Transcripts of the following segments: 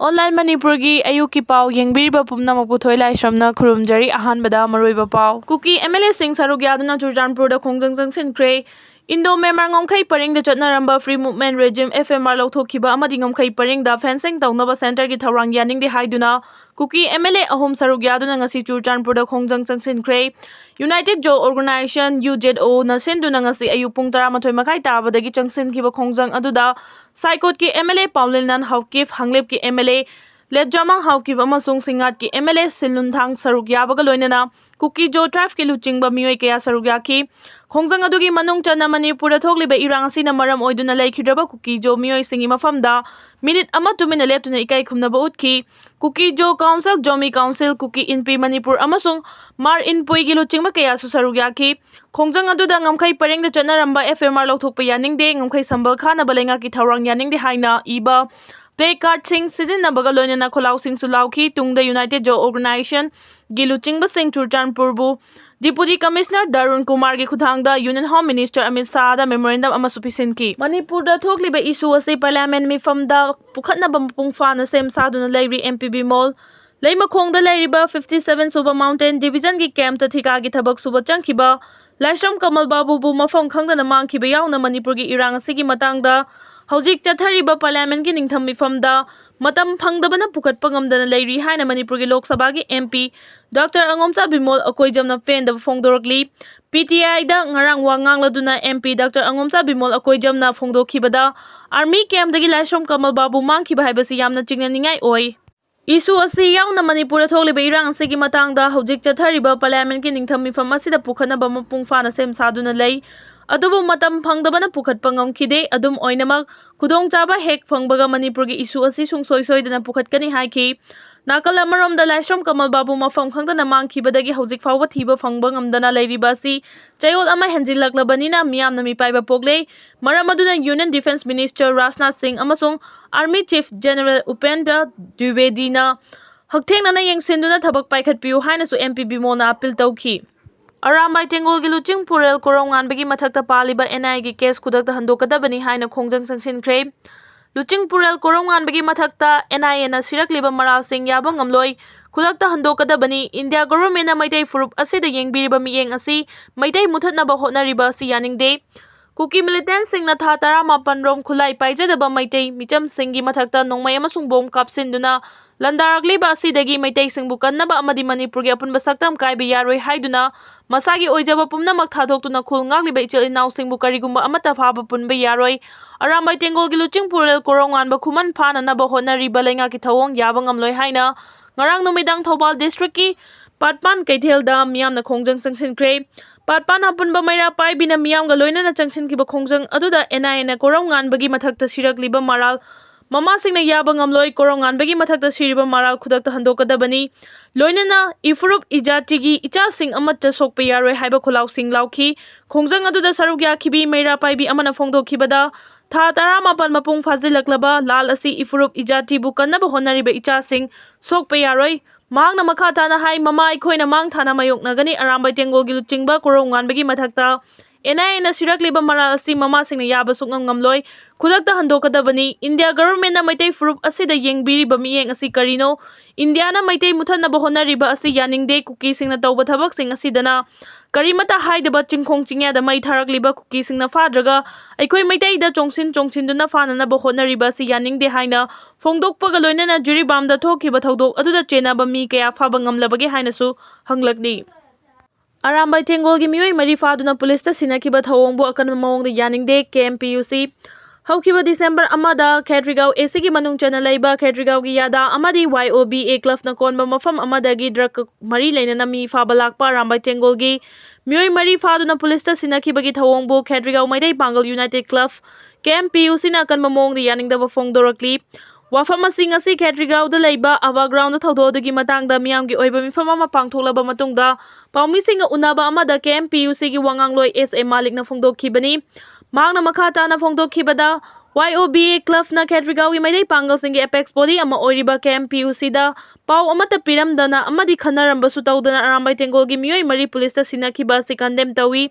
Online Manipuri ayuki pau yengbiriba pumnamak puthoi laisramna khurumjari ahanbada maroiba pau. Kuki MLA Singh Sarugyaduna Churchanpurda khongjang sinkre. Indo Memar ngomkhai paring da chatnaramba free movement regime FMR lauthokhiba amadi ngomkhai paring da fencing tawnaba center gi thawrang yaning de haiduna Kuki MLA ahom Sarugyaduna ngasi Churchanpurda khongjang sinkre. United Joe Organization UJO na sinduna ngasi ayupung 12 makai tabadagi changsinkhiba khongjang aduda Saikot ki MLA Paulinan Hwjik Fangba ki MLA Ledjamang Hawkiba amasung Singat ki MLA Silunthang Sarugyabaga loinana Kuki Jo Tribe ki luchingba mioi kaya sarugyaki khongjang adugi manung chana Manipura thokliba irang asina maram oiduna laikhidraba Kuki Jo mioi singi mafamda minute ama tumina leptuna ikai khumnaba utki Kuki Jo Council Jomi Council Kuki Inpi Manipur amasung Mar Inpui ki luchingba kaya su sarugyaki khongjang aduda ngamkhai pareng da chanaramba FMR lauthokpa yaningde ngamkhai sambal khana balenga ki thawrang yaningde haina iba Play card sing season na baga loina na kholaw sing sulawki tungda United Joe Organization giluching ba sing Churchanpurbu Deputy Commissioner Darun Kumar gi khuthangda Union Home Minister Amit Shah da memorandum ama supisin ki Manipur da thokli ba issue ase parliament mi famda pukhatna ba pungfa na sem saduna lairi MPB mall Leimakhong da lairiba 57 Suba Mountain Division gi camp ta thika gi thabak suba changkhiba Laishram Kamal Babu bu mafam khangdana mangkhiba yauna Manipur gi irang asigi matangda Hwjik chathariba parliament ki ningtham mifamda matam phangdabana pukhatpa ngamdana leiri haina Manipur gi Lok Sabha gi MP Dr. Angomcha Bimol akoijamna pendaba phongdorokli PTI da ngarang wangangladuna MP Dr. Angomcha Bimol akoijamna phongdokhibada army camp dagi Laishram Kamal Babu mangkhiba haibasi yamna chingnaningai oi Isu asi yauna Manipur thokliba irang asigi matangda Hwjik chathariba parliament ki ningtham mifam asida pukhatnaba mapungfana sem saduna lei Adubu matam phangdabana pukhatpa ngamkhide adum oinamak khudongchaba hek phangbaga Manipur gi issue asi sungsoi-soidana pukhatkani haiki nakal amaromda Laishram Kamal Babu mafam khangdana mangkhibadagi hojik fawba thiba phangba ngamdana leiriba asi chayol ama henjillaklabanina miyamna mipaiba pokle maram aduna Union Defense Minister Rajnath Singh amasung Army Chief General Upendra Dwivedi na hakthengna yengsinduna thabak paikhatpiu hainasu MPB mona appeal tawki Arambai Tengol gi luching purel korongan bagi mathakta paliba NI gi case kudakta handokadabani haina khongjang changsinkre luching purel korongan bagi mathakta NI na sirakliba maral sing yaba ngamloi kudakta handokadabani India government na maitai furup asida yengbiriba miyeng asi maitai muthatnaba hotnariba asi yaningde Kuki MILLITANTSIN na tha 18 rom khulai paijadaba maitai micham singi mathakta nongmai amasung bom kapsinduna Landarakliba asidagi maitai singbu kannaba amadi Manipur gi apunba saktam kaiba yaroi haiduna masagi oijaba pumnamak thadoktuna khul ngagliba ichil inaw singbu karigumba amata phaba punba yaroi Arambai Tengol gi luching purel korongan ba khuman phana naba honariba lenga ki thawong yaba ngamloi haina ngarang numidang Thobal district ki Patpan Kaithelda miyamna khongjang changsinkre Patpan apunba maira paibina miyamga loinana changsinkiba khongjang aduda NI na korongan bagi mathakta sirakliba maral Mama singna yaba ngamloi korongan bagi mathakta siriba maral khudakta handokadabani loinana ifurup ijatigi icha sing amatta sokpa yaroi haiba khulaw sing lauki khongjang aduda sarugya khibi meira paibi amana phongdokhibada tha 18 mapung phajilaklaba lal asi ifurup ijati bu kannaba honariba icha sing sokpa yaroi Mahangna makha tana hai mama ikhoina mang thana mayoknagani Arambai Tengol gi luchingba korongan bagi mathakta NI na sirakliba maral asi mama singna yaba sukngam ngamloi khudakta handokadabani India government na maitai furup asida yengbiriba miyeng asi karino India na maitai muthanaba honariba asi yaningde Kuki singna tawba thabak sing asidana karimata haidaba chingkhong chingya da mai tharakliba Kuki singna fadraga aikhoi maitai da chongchinduna fananaba honariba asi yaningde haina phongdokpaga loinana Jiribam da thokhiba thodok aduda chenaba mi kaya phaba ngamlabage hainasu hanglakni Arambai Tengol gi mioi mari faduna police ta sinakiba thawongbu akan mawongda yaningde KMPUC Hawkiba December amada Khetrigao AC gi manung chana leiba Khetrigao gi yada amadi YOBA club na konba mafam amada gi drug mari leinana mi fabalakpa Arambai Tengol gi mioi mari faduna police ta sinakiba gi thawongbu Khetrigao maidai Pangal United Club KMPUC na akan mawongda yaningda ba phongdorakli Wafam asing asi Khetrigao da leiba awa ground da thododagi matangda miyamgi oiba mifam ama pangthoklaba matungda pawmisinga unaba amada KMPUC gi wangangloi SA Malik na phongdokhibani Mahangna makha tana phongdokhibada YOBA club na Khetrigao gi maidai pangal singi apex body ama oiriba KMPUC da paw amata piramdana amadi khanaramba su tawdana Arambai Tengol gi mioi mari police ta sinakhiba si condemn tawi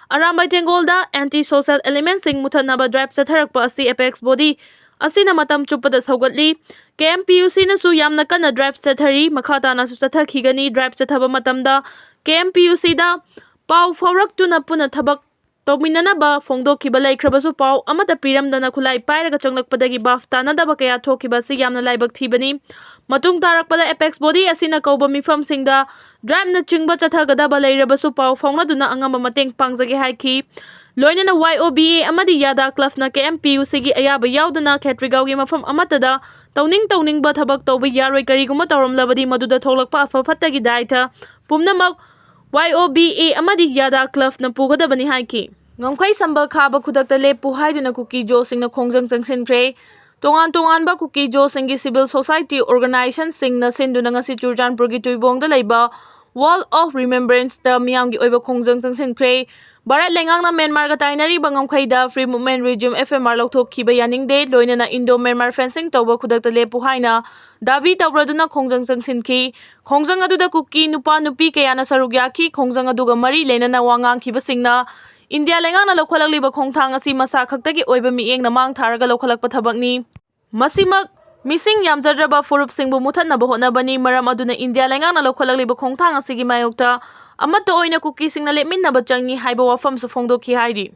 Arambai Tengol da anti social elements sing muthanaba drive chatharakpa asi apex body Asina matam chupada saugatli KMPUC nasu yamna kana drive chathari makha tana su chathakhigani drive chathaba matamda KMPUC da pau faurak puna thabak tawminanaba phongdokhiba laikhrabasu pau amata piramdana khulai pairaga changlakpadagi baf tanadaba kaya thokhiba si yamna laibak thibani matung tarakpada apex body asina kauba mifamsingda drive na chingba chathagadaba lairabasu pau faunaduna angamba mateng pangjage haiki loinana YOBA amadi yada club na KMPUC gi ayaba yaudana Khetrigao gi mafam amatada tawning ba thabak tawba yaroi kariguma tawramlabadi maduda tholakpa afafattagi daita pumnamak YOBA amadi yada club na pugadabani haiki ngamkhai sambal khaba khudakta lepu haiduna Kuki Jo singna khongjang changsinkre tongan ba Kuki Jo singi civil society organization singna sinduna ngasi Churchanpur gi tuibongda leiba Wall of Remembrance ta miyamgi oiba khongjang changsinkre Barat lengang na Myanmar ga tainari bangam khaida free movement regime FMR lokthok khiba yaningde loinana Indo Myanmar fencing tawba khudakta lepu haina dabi tawbraduna khongjang changsinki khongjang aduda Kuki nupa nupi kayana sarugyaki khongjang aduga mari lenana wangang khiba singna India lengang na lokhalakliba khongthang asi masa khaktagi oiba mieng na mang tharaga lokhalakpa thabakni masimak Missing yamjadraba furup singbu muthanaba hotnabani maram aduna India lengang na lokhalakliba khongthang asigi mayokta amato oina Kuki singna lepminnaba changni haiba wafam su phongdokhi hairi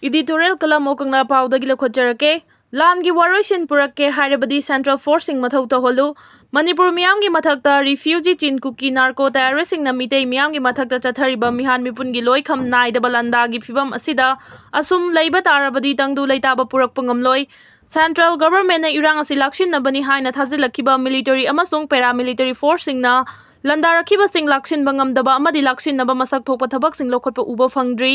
editorial kalam okangna pawdagi lokhotjarake langi waroisin purakke hairabadi central forcing mathau taholu Manipur miyamgi mathakta refugee chin Kuki narco terroristing na mitei miyamgi mathakta chathariba mihan mipungi loikham naidaba landagi phibam asida asum leiba tarabadi tangdu leitaba purakpa ngamloi Central government na irang asi lakshin na bani haina thazilakhiba military amasung paramilitary forcing na landarakhiba sing lakshin bangamdaba amadi lakshin naba masak thokpa thabak sing lokhotpa uba phangdri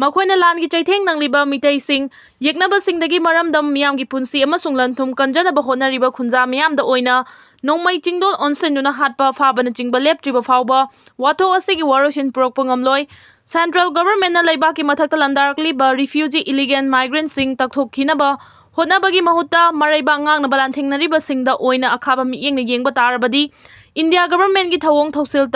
makhoina langi chaitheng nangliba mitei sing yeknaba singdagi maramdam miyamgi punsi amasung lanthum kanjanaba honariba khunja miyamda oina nongmai chingdol onsenduna hatpa fabana chingba leptriba fawba watho asigi waroshin purokpa ngamloi Central government na laibaki mathakta landarakliba refugee illegal migrants sing takthokhinaba hotnabagi mahutta maraiba ngang na balanthingnariba singda oina akhaba miengna yengba tarabadi India government gi thawong thausil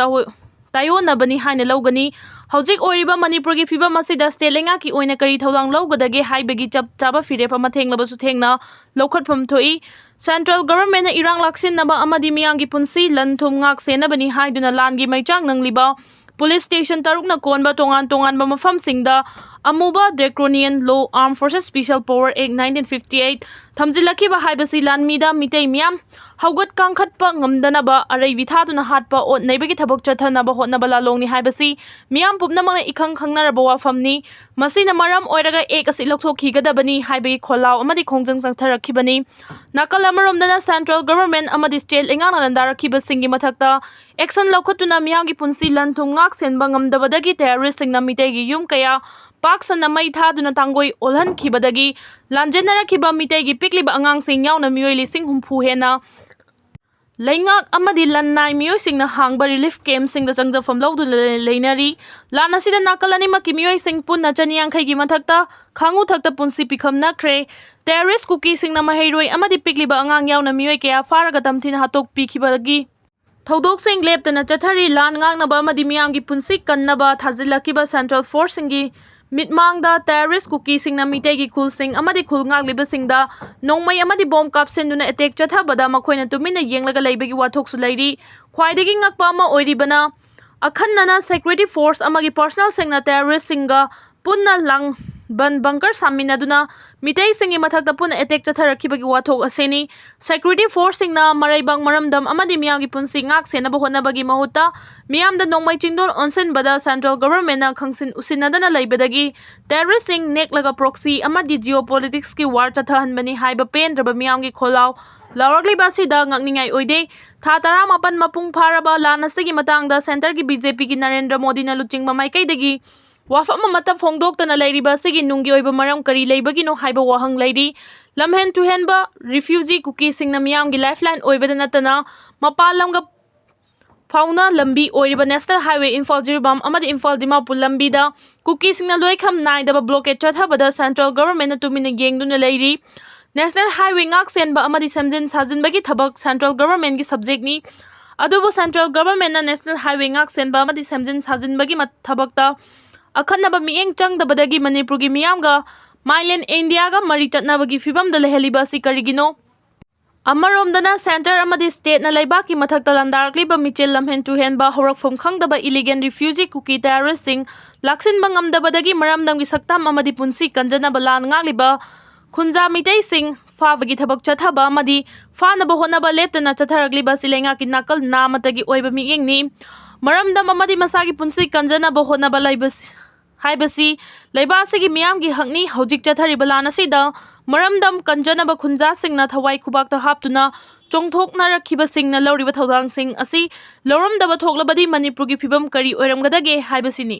tayonabani haina lawgani Hwjik oiriba Manipur gi phibam asida state lenga ki oina kari thodang lawgadage haibagi chaba firepa mathenglabasu thengna lokhatpham thoi Central government na irang laksin naba amadi miyangi punsi lanthum ngak senabani haiduna langi maichang nangliba Police station tarukna konba tongan ba mafam singda Anouba Draconian Law Armed Forces Special Power Act 1958 thamjilakiba haibasi lanmida mitei miyam haugat kangkhatpa ngamdanaba arai withaduna hatpa ot naibagi thabak chathanaba hotnaba lalongni haibasi miyam pupnamangna ikhang khangnaraba wafamni masina maram oiraga ek asi lokthokhigabani haibagi kholaw amadi khongjang changtharakhibani nakal amaromdana central government amadi state engana landarakhiba singi mathakta action lokhatuna miyamgi punsi lanthum ngak senba ngamdabadagi terrorist singna mitegi yum kaya Paksana mai thaduna tangoi olhan khibadagi lanjenara khiba mitegi pikliba angang sing yauna mioi lising humpu hena Laingak amadi lannai mioi singna hangba relief camp singda changjafam lawdu leinari lana sida nakalani maki mioi sing punna chaniang khaigi mathakta khangu thakta punsi pikham nakre terrorist Kuki singna mahairoi amadi pikliba angang yauna mioi kaya faraga tamthin hatok pikhibagi Thodok sing leptana chathari lan ngangnaba amadi miyamgi punsi kannaba thazilakiba central force singi Mitmangda terrorist Kuki singna mitegi khul sing amadi khul ngagliba singda nongmai amadi bomb kap senduna attack chathabada makhoina tumina yenglaga leibagi wathok su leiri khwaidagi ngakpa ama oiribana akhannana security force amagi personal singna terrorist singa punna lang ban bunker saminaduna mitei singi mathakta puna attack chatharakibagi wathok aseni security force singna maraibang maramdam amadi miyamgi punsi ngak senaba honabagi mahutta miyamda nongmai chingdol onsen bada central government na khangsin usinadana leibadagi terrorist sing neklaga proxy amadi geopolitics ki war chathahanbani haiba pendraba miyamgi kholaw Lauragli basida ngakningai oide tha tara mapan mapung pharaba lana sigi matangda center ki BJP ki Narendra Modi na luchingba maikaidagi Wafam mata phongdoktana leiriba sigi nunggi oiba maram kari leibagino haiba wahang leiri lamhen to henba refugee Kuki singna miyamgi lifeline oibada natana mapalamga fauna lambi oiriba national highway Imphal Jirbam amadi Imphal Dimapur lambida Kuki singna loikham naidaba blockade chathabada central government na tumina yengduna leiri national highway ngak senba amadi samjin sajinbagi thabak central government gi subject ni adubu central government na national highway ngak senba amadi samjin sajinbagi thabakta Akhanaba mieng changdabadagi Manipur gi miyamga Mailen India ga mari chatnabagi fibamda leheliba si karigino Amaromdana center amadi state na laibaki mathakta landarakliba michel lamhen tuhenba horakfom khangdaba illegal refugee Kuki terrorist sing laksinba ngamdabadagi maramdamgi saktam amadi punsi kanjanaba lan ngliba khunja mitei sing fabagi thabak chathaba amadi fanaba honaba leptana chatharagliba silenga kinakal namatagi oiba miyengni maramdam amadi masagi punsi kanjanaba honaba laibas haibasi laibasigi miyamgi hakni hojik chathari balana sida maramdam kanjanaba khunja singna thawai khubakta haptuna chongthokna rakhiba singna lawriba thodang sing asi lawramdaba thoklabadi manipurgi phibam kari oiramgadage haibasini